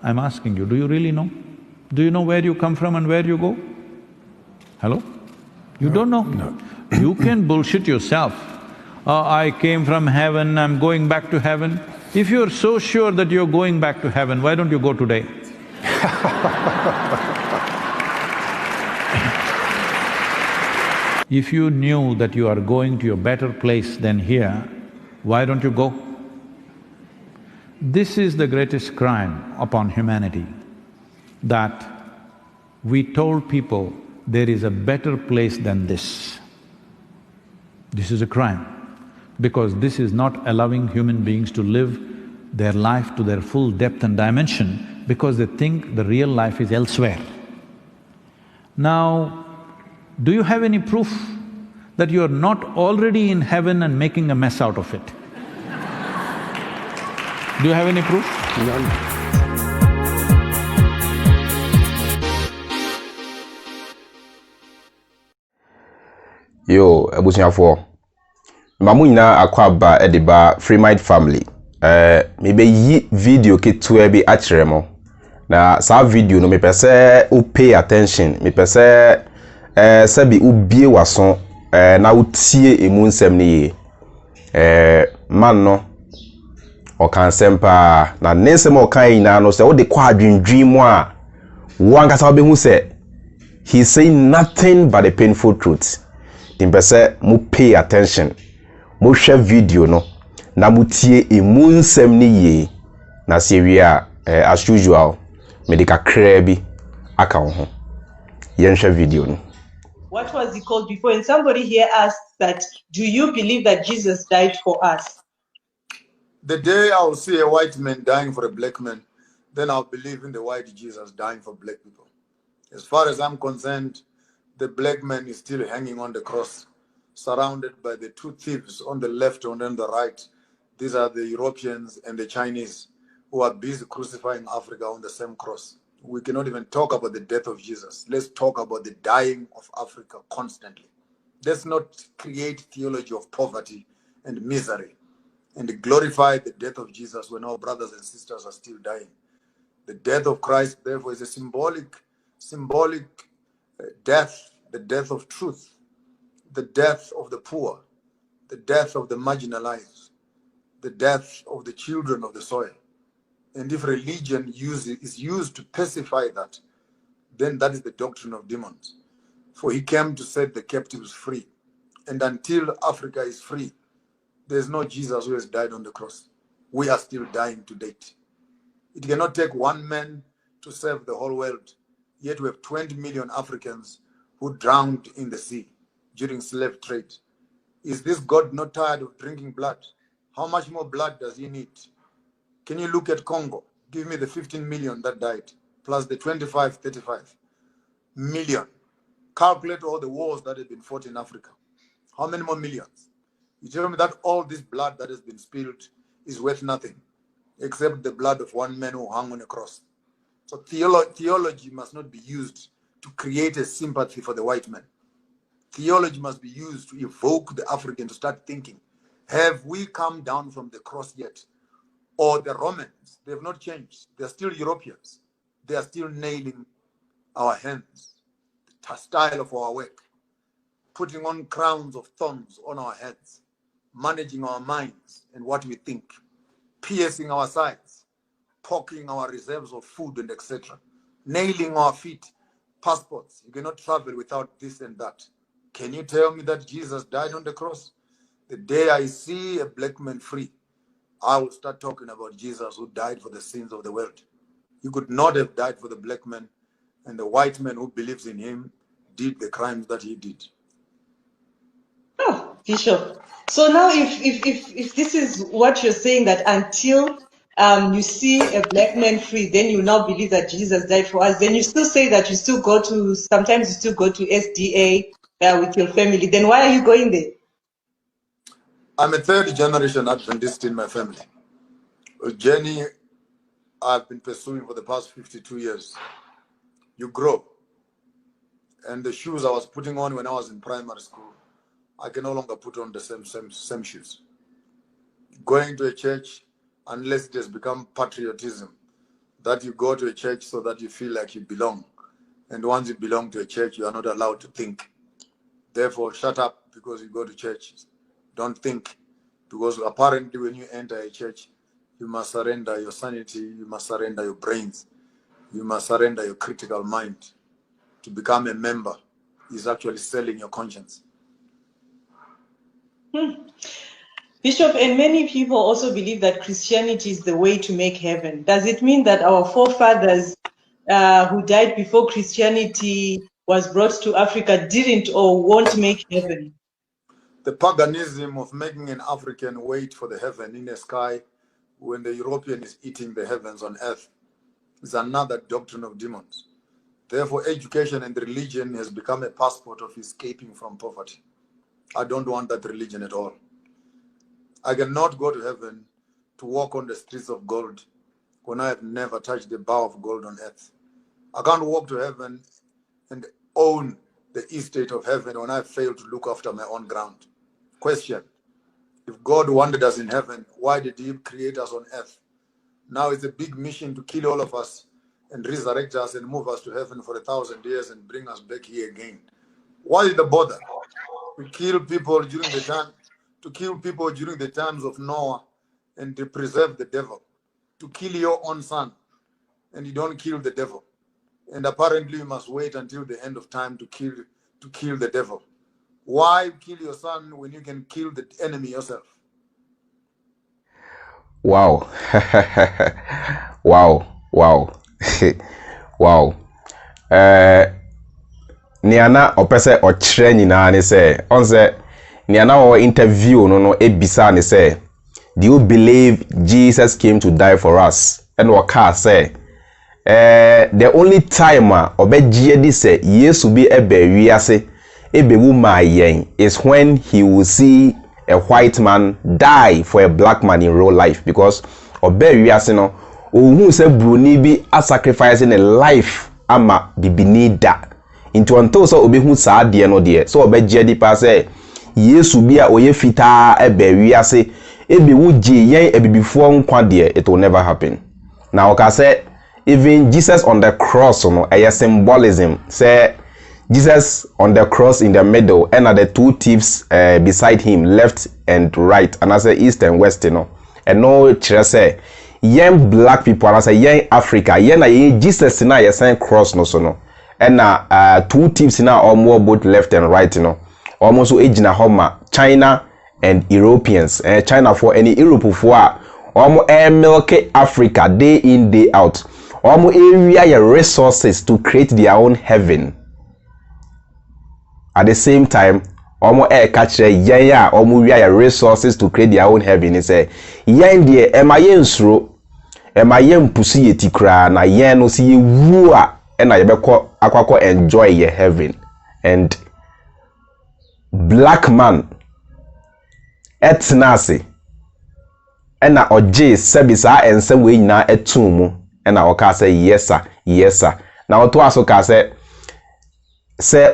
I'm asking you, do you really know? Do you know where you come from and where you go? Hello? You don't know? No. You can bullshit yourself. I came from heaven, I'm going back to heaven. If you're so sure that you're going back to heaven, why don't you go today? If you knew that you are going to a better place than here, why don't you go? This is the greatest crime upon humanity, that we told people there is a better place than this. This is a crime, because this is not allowing human beings to live their life to their full depth and dimension, because they think the real life is elsewhere. Now, do you have any proof that you are not already in heaven and making a mess out of it? Do you have any proof? None. Yo, abusuafo. Mamu nyina akwa aba ediba Freemind family. Mebe yi video ketua bi akire mo. Na sa video no me pese u pay attention. Me pese sabi u bie waso na utie emu nsem ni man no o kan sempa na nsem o kan ina no se wo de kwa adwendwen mu a wo ankasa obehu se he saying nothing but the painful truth. Timpese mu pay attention. Mo hwe video no na mutie emu nsem ni ye na se wi a as usual medical krebi aka ho yen hwe video no. What was he called before? And somebody here asked that, do you believe that Jesus died for us? The day I will see a white man dying for a black man, then I'll believe in the white Jesus dying for black people. As far as I'm concerned, the black man is still hanging on the cross, surrounded by the two thieves on the left and on the right. These are the Europeans and the Chinese who are busy crucifying Africa on the same cross. We cannot even talk about the death of Jesus. Let's talk about the dying of Africa constantly. Let's not create theology of poverty and misery and glorify the death of Jesus when our brothers and sisters are still dying. The death of Christ, therefore, is a symbolic death, the death of truth, the death of the poor, the death of the marginalized, the death of the children of the soil. And if religion is used to pacify that, then that is the doctrine of demons. For he came to set the captives free. And until Africa is free, there's no Jesus who has died on the cross. We are still dying to date. It cannot take one man to save the whole world. Yet we have 20 million Africans who drowned in the sea during slave trade. Is this God not tired of drinking blood? How much more blood does he need? Can you look at Congo? Give me the 15 million that died, plus the 35 million. Calculate all the wars that have been fought in Africa. How many more millions? You tell me that all this blood that has been spilled is worth nothing, except the blood of one man who hung on a cross. So theology must not be used to create a sympathy for the white man. Theology must be used to evoke the African to start thinking, have we come down from the cross yet? Or the Romans, they have not changed. They are still Europeans. They are still nailing our hands, the style of our work, putting on crowns of thorns on our heads, managing our minds and what we think, piercing our sides, poking our reserves of food and etc., nailing our feet, passports. You cannot travel without this and that. Can you tell me that Jesus died on the cross? The day I see a black man free, I will start talking about Jesus who died for the sins of the world. He could not have died for the black man, and the white man who believes in him did the crimes that he did. Oh, Bishop. So now if this is what you're saying, that until you see a black man free, then you now believe that Jesus died for us, then you still say that you still go to, sometimes you still go to SDA with your family, then why are you going there? I'm a third generation Adventist in my family. A journey I've been pursuing for the past 52 years. You grow. And the shoes I was putting on when I was in primary school, I can no longer put on the same shoes. Going to a church, unless it has become patriotism, that you go to a church so that you feel like you belong. And once you belong to a church, you are not allowed to think. Therefore, shut up because you go to church. Don't think. Because apparently when you enter a church, you must surrender your sanity, you must surrender your brains, you must surrender your critical mind. To become a member is actually selling your conscience. Bishop, and many people also believe that Christianity is the way to make heaven. Does it mean that our forefathers who died before Christianity was brought to Africa didn't or won't make heaven? The paganism of making an African wait for the heaven in the sky when the European is eating the heavens on earth is another doctrine of demons. Therefore, education and religion has become a passport of escaping from poverty. I don't want that religion at all. I cannot go to heaven to walk on the streets of gold when I have never touched the bar of gold on earth. I can't walk to heaven and own the estate of heaven when I fail to look after my own ground. Question: if God wanted us in heaven, why did he create us on earth? Now it's a big mission to kill all of us and resurrect us and move us to heaven for 1,000 years and bring us back here again. Why is the bother? To kill people during the times of Noah and to preserve the devil. To kill your own son and you don't kill the devil. And apparently you must wait until the end of time to kill the devil. Why kill your son when you can kill the enemy yourself? Wow. Wow. Wow. Niana opese ochre nyina ne se onse niana o interview no ebisa ne se, do you believe Jesus came to die for us? And waka say the only time obegie di se Yesu bi ebe wiase ebe wu ma yen is when he will see a white man die for a black man in real life, because obe wiase no ohun se bruni bi a sacrificing a life ama bibini da into until so obehu saa de no de so obegie di pa say Yesu bi a oye fita ebe wiase ebe wu je yen ebibifo nkwa de, it will never happen. Now oka say even Jesus on the cross no a symbolism say Jesus on the cross in the middle and are the two thieves beside him, left and right, and I say east and west, you know. And no chire say young black people, and I say young Africa, yen na Jesus na ye sign cross no so no. And two thieves na almost both left and right, you know. Almost age na homa China and Europeans. China for any Europe for almost milk Africa day in day out. Almost area resources to create their own heaven. At the same time, omo catch yen ya omo wi resources to create their own heaven. He say yen de emayen suro emayen pusi yeti kra na yen no si wu a na ye beko akwakọ enjoy ye heaven. And black man etnase na oje sebisa ense we nyina etun mu na oka say yes sir. Now to aso ka say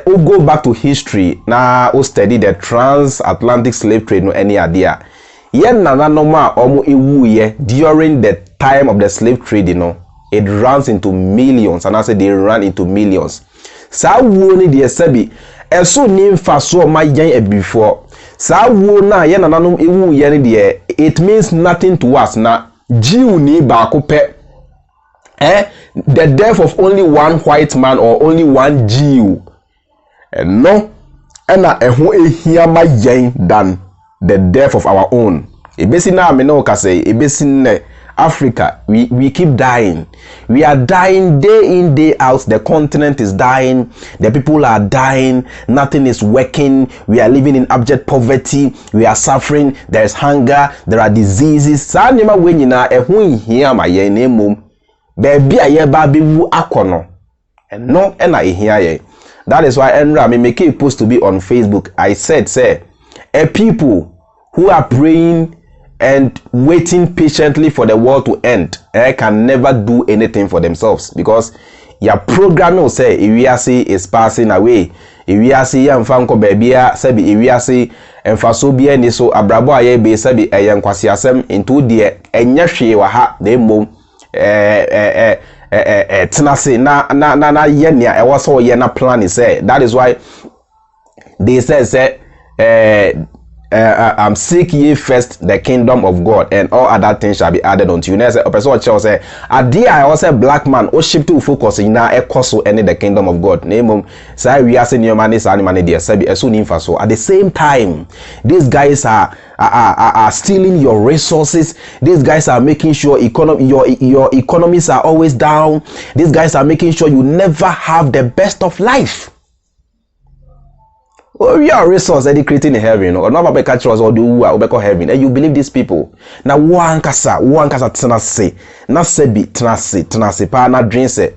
we go back to history na we study the transatlantic slave trade no any idea. Yen nana normal omo ewu ye during the time of the slave trade, you know, it runs into millions, and I say they run into millions. Sa wo ni de sebi eso ni mfa so ma yan e before. Sa wo na yen nana no ewu ye ni de, it means nothing to us na jiu ni ba ko pe. The death of only one white man or only one Jew. And no, and who ehia ma yen than the death of our own. Ebesi na me no ka say ebesi ne Africa, we keep dying. We are dying day in, day out. The continent is dying. The people are dying. Nothing is working. We are living in abject poverty. We are suffering. There is hunger. There are diseases. Sa nima we nyina ehun ihia ma yen na mum. Baby aye ba be wu akono. And no na ihia ye. That is why Enra me make a post to be on Facebook. I said, say, a people who are praying and waiting patiently for the world to end can never do anything for themselves, because your program will say Iwiase is passing away. Iwiase ya mfanko bebia sebi Iwiase emfaso bia ni so abrabo aye be sebi eyankwasi asem into de enya hwe wa ha na emom tenase na ye nia e was so ye na plan is say. That is why they say seek ye first the kingdom of God, and all other things shall be added unto you. Now say a person say adia I was a black man o shift to focus in na ekoso any the kingdom of God. Name say we are saying your money say money there say be esu nimfa so. At the same time, these guys are stealing your resources. These guys are making sure your economies are always down. These guys are making sure you never have the best of life. Oh, we are resource that they creating in heaven, or not about catch us or do or heaven, and you believe these people. Now one kasa tenase, na sebi tenase pa na dream say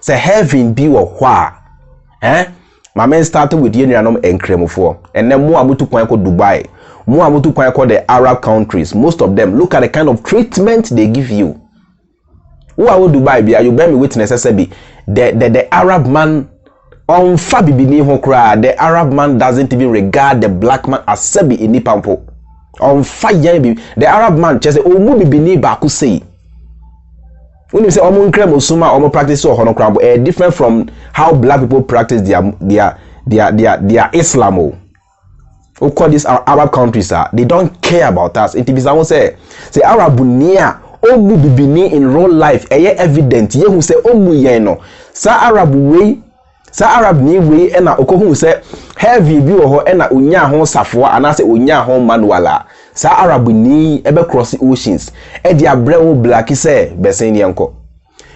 heaven be or wha. My man started with Yenianom and Kremofo, and then more amutu kwanko Dubai, more amutu kwanko the Arab countries. Most of them look at the kind of treatment they give you. Who are Dubai be? You bear me witness SB. The Arab man. On Fabibini Hokra, the Arab man doesn't even regard the black man as Sebi in Nipampo. On fire, the Arab man just say, oh, Mubi Bini Baku say. When you say, oh, Munkrem Suma, or practice or Honokrambo, different from how black people practice their Islam. Who call these Arab countries, they don't care about us. It is someone say Arab Bunia, oh, Mubi Bini in real life, evident. Ye who say, oh, Muyeno, sa Arab way. Sa Arab ni we na okohu se heavy bi ho na onya ho safo anase onya ho manuala. Sa Arab ni ebe cross oceans e dia brewo black se besen ni enko.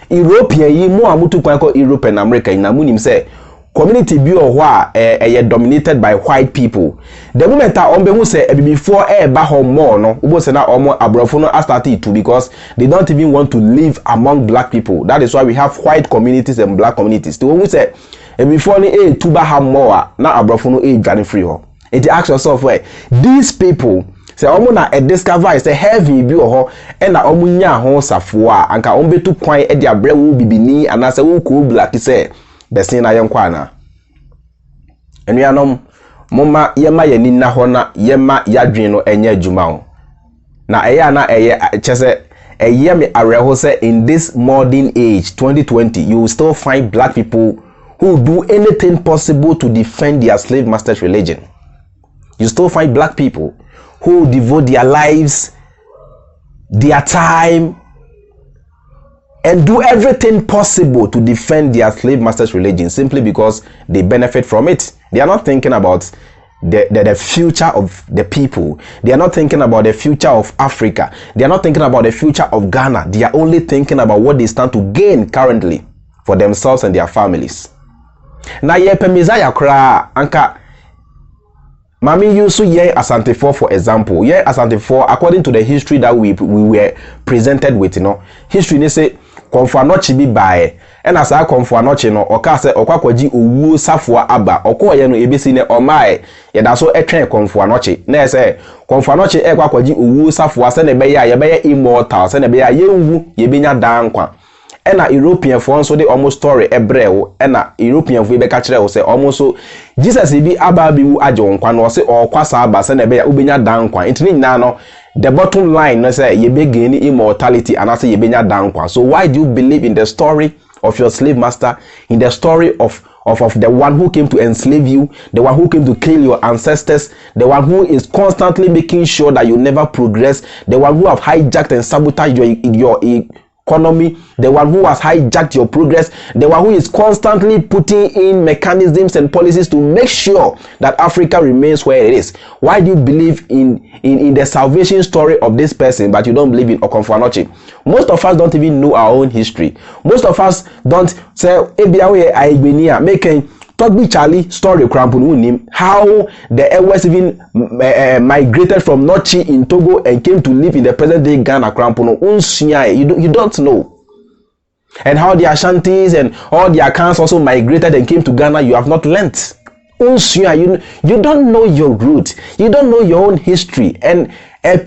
European yi mu amutu kwan ko Europe and America na munim se community bi ho a dominated by white people. The moment on be hu say before ba ho more no ubo se na omo abrofo no start it too, because they don't even want to live among black people. That is why we have white communities and black communities. To who say before ni tuba ha more na abrofo no dwane free ho. It ask yourself where these people say omo na discover say heavy bi ho e na omo nya ho safo a anka ombetu kwan e de abrewo bibini anase wo ko black say besin na yenkwa na enuanom moma yema yani na ho na yema yadwen no enye adwuma ho na eya na eye chese eye me areho say in this modern age 2020 you will still find black people who do anything possible to defend their slave masters religion. You still find black people who devote their lives, their time, and do everything possible to defend their slave masters religion simply because they benefit from it. They are not thinking about the future of the people. They are not thinking about the future of Africa. They are not thinking about the future of Ghana. They are only thinking about what they stand to gain currently for themselves and their families. Na ye pemizaya kra anka mami yusu ye Asante 4 for example. Ye Asante 4 according to the history that we were presented with, history ne say konfo anochi bi bae and as a konfo anochi no oka se okwakwaji owu safo aba okoye no ebesi ne omae ye da so etwen konfo anochi na say konfo anochi ekwakwaji owu safo ase ne be ya ye be immortal se ne be ya ye wu ye benya dankwa. Ena European for so they almost story ebrew ena European for be ka kire wo say almost so Jesus bi aba bi wu aje nkwa no say o kwasa aba se na be ya ubenya dankwa ntini nyina no the bottom line no say ye be gain immortality and say ye benya dankwa. So why do you believe in the story of your slave master, in the story of the one who came to enslave you, the one who came to kill your ancestors, the one who is constantly making sure that you never progress, the one who have hijacked and sabotaged your economy, the one who has hijacked your progress, the one who is constantly putting in mechanisms and policies to make sure that Africa remains where it is? Why do you believe in the salvation story of this person, but you don't believe in Okonfo Anochi? Most of us don't even know our own history. Most of us don't say, making Togbi Charlie story Krampun, how the West even migrated from Nochi in Togo and came to live in the present day Ghana Krampuno. You don't know. And how the Ashantis and all the Akans also migrated and came to Ghana, you have not learnt. You don't know your root. You don't know your own history. And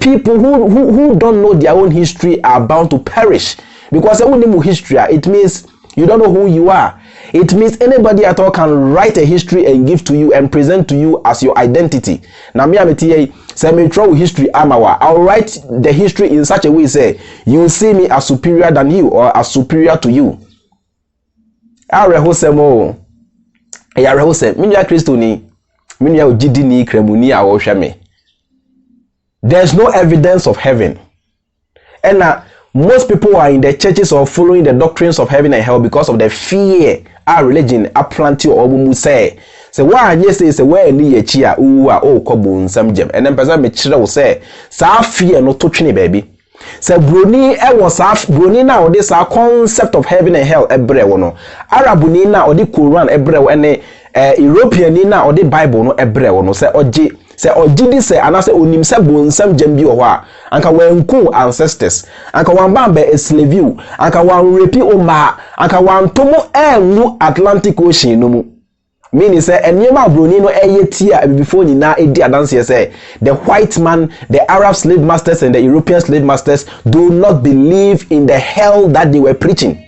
people who don't know their own history are bound to perish. Because history, it means you don't know who you are. It means anybody at all can write a history and give to you and present to you as your identity. Now, Say me throw history amawa. I'll write the history in such a way say you will see me as superior than you or as superior to you. Arehosemo. Yarehose. Minya Christo ni. Minya ujidi ni kremuni a wohweme. There's no evidence of heaven. And most people are in the churches or following the doctrines of heaven and hell because of the fear our religion a plenty or mu say. So why yes say where ni ye chia uwa o kobo nsam gem. And then person me chire wo say sa fear no to twene baby. So broni e was broni na o this concept of heaven and hell ebre wo no. Arabuni na o the Quran ebre wo ene European ni na o the Bible no ebre wo no say oje se ogidi se anase onim se bonsam gem bi o ho a anka wanku ancestors anka wanbamba slave you anka wan repi o ma anka wan tomo enwu Atlantic Ocean no mu meaning say eniema broni no eyeti a before nyina edi adanse say the white man, the Arab slave masters and the European slave masters do not believe in the hell that they were preaching.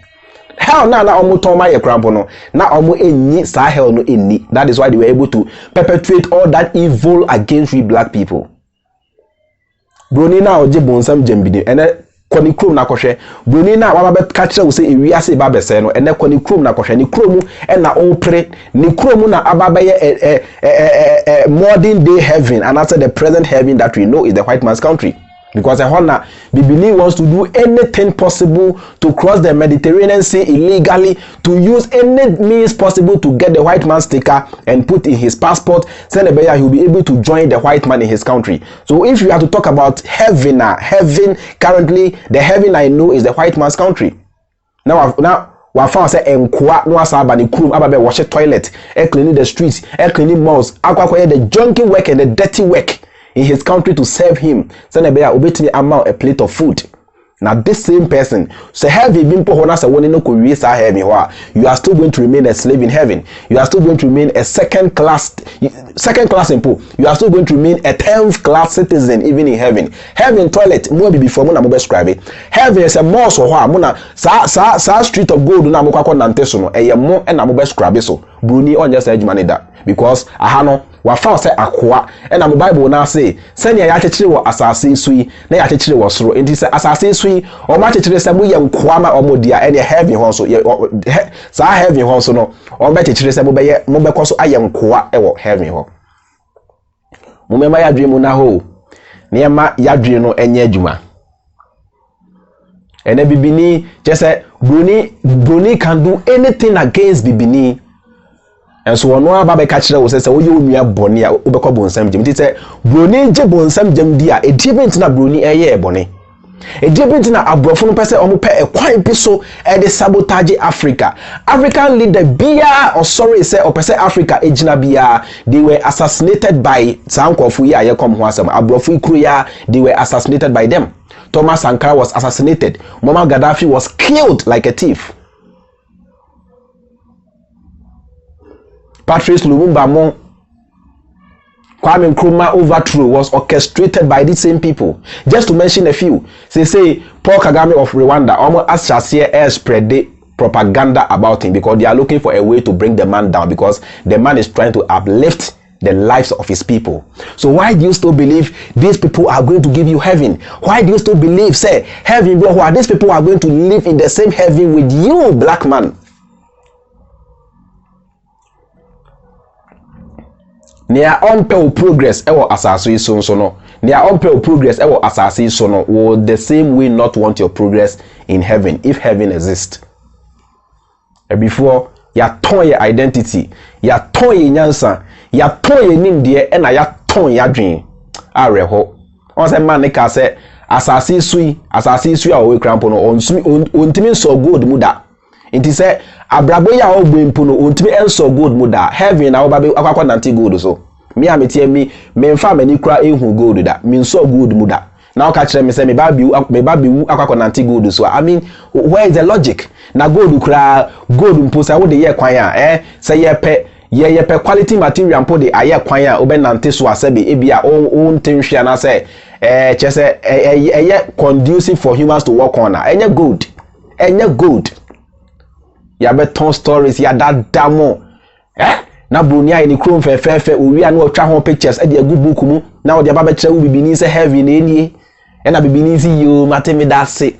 Hell na omu toma ye krampo no na omu enni sa hell no enni. That is why they were able to perpetrate all that evil against we black people. Broni na oje bonsam jembidi ene kwani krom na kohwe broni na wa ba catch we say ewiase ba bese no ene kwani krom na kohwe ni krom na opre ni krom na ababa ye modern day heaven and after the present heaven that we know is the white man's country. Because Honda, Bibini wants to do anything possible to cross the Mediterranean Sea illegally, to use any means possible to get the white man's sticker and put in his passport. Send a bear, he'll be able to join the white man in his country. So if you have to talk about heaven, currently the heaven I know is the white man's country. Now we found say enkwa no asaba ni krum ababe wash toilet, cleaning the streets, cleaning malls, akwa the junky work and the dirty work in his country to serve him. Send a obetimi amount a plate of food. Now this same person, so have you been put on as a one no could heaven, you are still going to remain a slave in heaven. You are still going to remain a second class in poor. You are still going to remain a 10th class citizen even in heaven. Heaven toilet more before muna mo describe it. Heaven is a more so muna sa street of gold na mo kwakọ nante so no eye mo na mo describe so. Bruni on just edge that because ahano wa found say akwa and the Bible now say send ya chechire wo asase sui na ya chechire wo soro enti say asase sui o ma chechire say mo ye nkwa ma o mo dia and heaven ho so sa heaven ho so no o ma chechire say mo be koso aye nkwa e wo heaven ho mo me ma ya dwemu na ho ne ma ya dwe no enye adwuma and bibini just say Bruni can do anything against bibini. And so no aba be catch we say wo nua bone a obekọ bonsam gem. Ti say broni je bonsam gem dia e dibent na broni eye bone. E dibent na abrofo no pese omo pe e kwan bi so e de sabotage Africa. African leader bia or sorry say o pese Africa ejina bia they were assassinated by sankofu ya ye kom ho asem. Abrofo ikru ya they were assassinated by them. Thomas Sankara was assassinated. Muammar Gaddafi was killed like a thief. Patrice Lumumba Kwame Nkrumah overthrow was orchestrated by these same people. Just to mention a few, say Paul Kagame of Rwanda almost as Shasia air spread the propaganda about him because they are looking for a way to bring the man down because the man is trying to uplift the lives of his people. So why do you still believe these people are going to give you heaven? Why do you still believe, say, heaven, why these people are going to live in the same heaven with you, black man? Near on progress ewo asase so no near on progress ewo asase so no will the same way not want your progress in heaven if heaven exists. And before ya ton your identity, ya ton your nyansa, ya ton your nimdeɛ ɛna ya ton ya dwen areho. On say man ka say asase sui a we crampo no ontimi so good muda. Inti say abrabo ya ogbempo no ontimi enso gold muda heaven na obabe akwakọ nanti gold so me ametie me mfa mani kura ehu gold da me nso gold muda na o ka kire me say me ba bi akwakọ nanti gold so I mean where is the logic na gold kura gold mpo say wo de ye kwan a say ye pe quality material mpo de aye kwan a obe nanti so asebe ebia o ntenhwe na say chese conducive for humans to work on na enye gold ya beton stories ya dadamo na broni ayi ni krom fefefe owi anu otwa ho pictures e de agu book mu na o de aba be kire wo bibini se heavy na enie e na bibini si yo matemi dase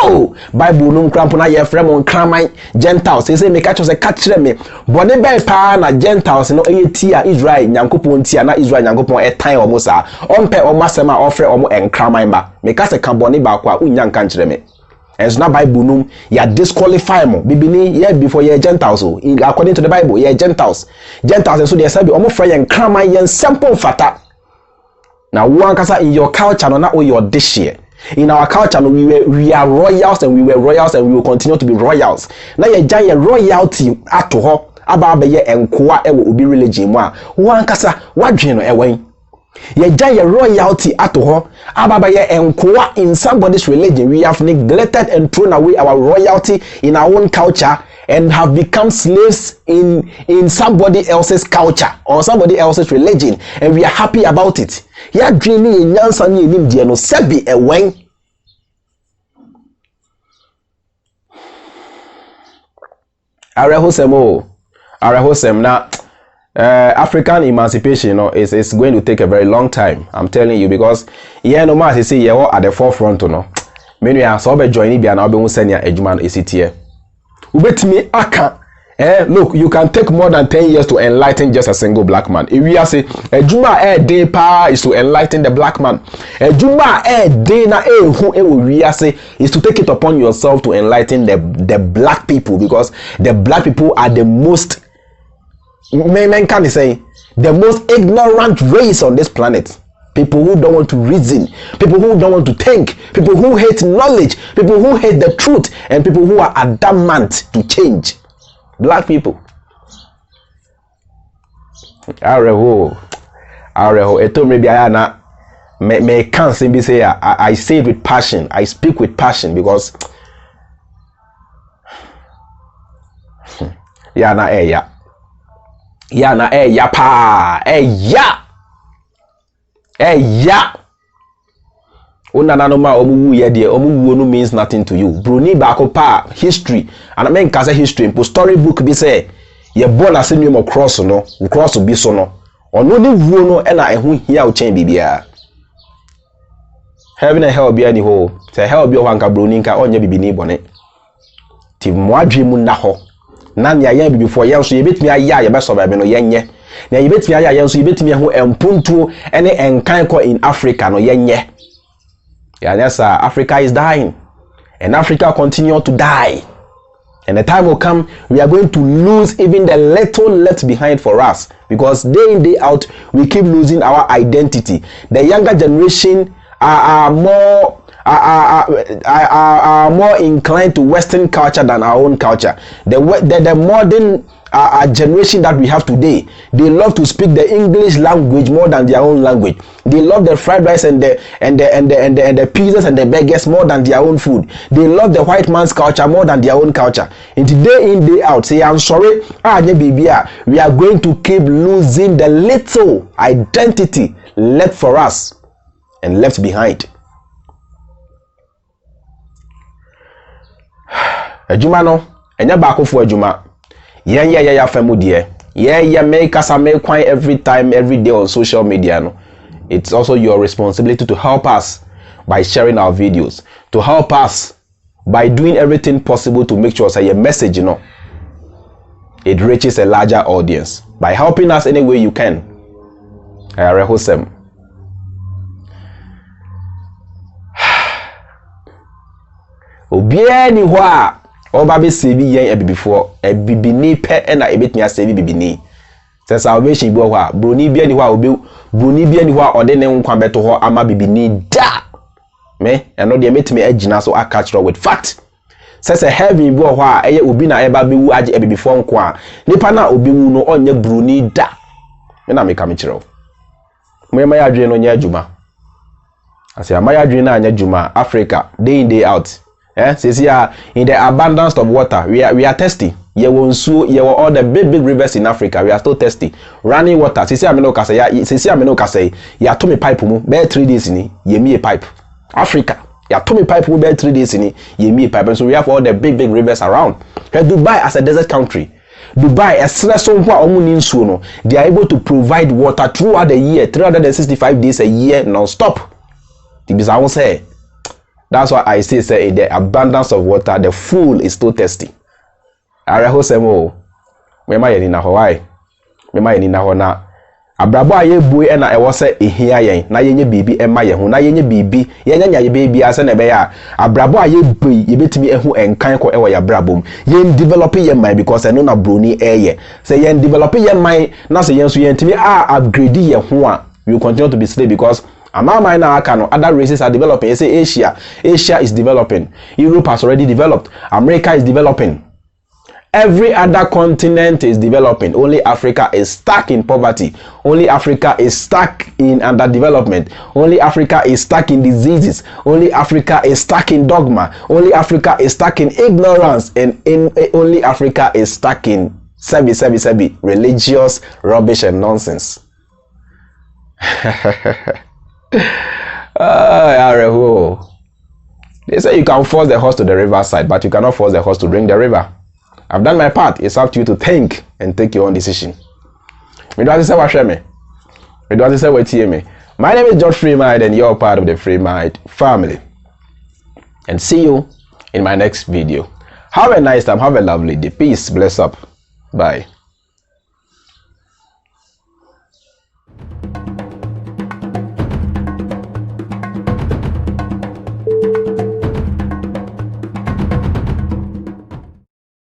oh bible no krampo na ye frem on kraman gentiles say make catch say catch me bone be pa na gentiles no e tia Israel nyankopon tia na Israel nyankopon e tan omo sa ompe omo asema ofre omo enkraman ba make say ka bone ba kwa unya nka kire me as na bible no ya disqualify mo bibini ye before ye gentiles so according to the bible ye gentiles so they say be omo frɛ ye enkraman ye simple fata na one kasa in your culture no na o your dish here. In our culture, we are royals and we were royals and we will continue to be royals. Now you giant royalty at her about be enkoa e wo obi religion mu a wan kasa wadwen no ewen. You giant royalty at her about be enkoa in somebody's religion. We have neglected and thrown away our royalty in our own culture and have become slaves in somebody else's culture or somebody else's religion, and we are happy about it. Ya dreaming in nyansa ni enim die no sebi ewen. Arehosem na African emancipation, you know, is going to take a very long time. I'm telling you, because no matter say you at the forefront, you know. Many are so be joining bi na obe hu senia adwuma no esitie. Ubetimi aka look, you can take more than 10 years to enlighten just a single black man. If we are say ejuma day power is to enlighten the black man. Ejuma day na we are say is to take it upon yourself to enlighten the black people, because the black people are the most men can say the most ignorant race on this planet. People who don't want to reason, people who don't want to think, people who hate knowledge, people who hate the truth, and people who are adamant to change. Black people. Areho, eto maybe I me can't simply say I say it with passion. I speak with passion because ya Unananoma omuwu ye de omuwu no means nothing to you. Bruni bako pa history and I mean kase history po story book be say ye born as new cross no cross bi so no ono ni wuo no e na ehu hia o chen bibia. Heaven and hell be any ho say hell be o hanka bruni nka onye bibini bone ti mo adwe mu na ho na ne ayan bibifo ye so ye betimi aya ye be so ba be no yenye na ye betimi aya ye so ye betimi ho empuntu ene enkan ko in Africa no yenye. Yes, Africa is dying, and Africa continue to die, and the time will come we are going to lose even the little left behind for us, because day in day out we keep losing our identity. The younger generation are more inclined to Western culture than our own culture. The modern generation that we have today, they love to speak the English language more than their own language. They love the fried rice and the pizzas and the burgers more than their own food. They love the white man's culture more than their own culture. And day in day out, say I'm sorry, we are going to keep losing the little identity left for us and left behind. Ejuma no, enya baako fo ejuma. Yeah, family dear. Yeah, make us a make quite every time, every day on social media. No, it's also your responsibility to help us by sharing our videos, to help us by doing everything possible to make sure that your message, you know, it reaches a larger audience. By helping us any way you can. Arehosem. Obieni hwa. Oba be sebi yen before e bibini pe na ebetumi asebi bibini. Se salvation bi hwa broni bia ni hwa obe broni bia ni hwa ode ne nkwa beto ho ama bibini da. Me eno de metumi agina so aka with fact. Se heaven bi hwa eye obi na eba be wu age e before nkwa. Nipa na obi wu no onye broni da. Me na me ka me kire o. Mwema ya adwene no nya adwuma. Ase amaya adwene na anya adwuma Africa day in day out. Says here in the abundance of water, we are thirsty. Ye wonsu, ye all the big rivers in Africa. We are still thirsty. Running water. Says here ameno kase ya to me pipe mu be 3 days ni ye me a pipe. Africa ya to me pipe mu be 3 days ni ye me a pipe. And so we have all the big rivers around. Dubai as a desert country. Dubai, espresso mpo a omu ni nsuo no, they are able to provide water throughout the year, 365 days a year non-stop. Tibisa won say, that's why I say the abundance of water, the fool is too thirsty. Areho semo, mema ye ni na Hawaii, mema ye ni na hona. Abrabo aye bue e na e wo se ehia yen na yenye bibi e ma ye ho na yenye bibi yenya nya ye bibi ase na be ya abrabo aye bui ye betimi ehu enkan ko e wo ya brabom yen develop ye mind because eno na broni eye say yen develop ye mind na say yen so yen timi upgrade ye ho a we continue to be slave because amama na aka no other races are developing. You say Asia is developing, Europe has already developed, America is developing. Every other continent is developing. Only Africa is stuck in poverty. Only Africa is stuck in underdevelopment. Only Africa is stuck in diseases. Only Africa is stuck in dogma. Only Africa is stuck in ignorance. And only Africa is stuck in religious rubbish and nonsense. They say you can force the horse to the riverside, but you cannot force the horse to drink the river. I've done my part. It's up to you to think and take your own decision. My name is George Freemind and you're part of the Freemind family. And see you in my next video. Have a nice time. Have a lovely day. Peace. Bless up. Bye.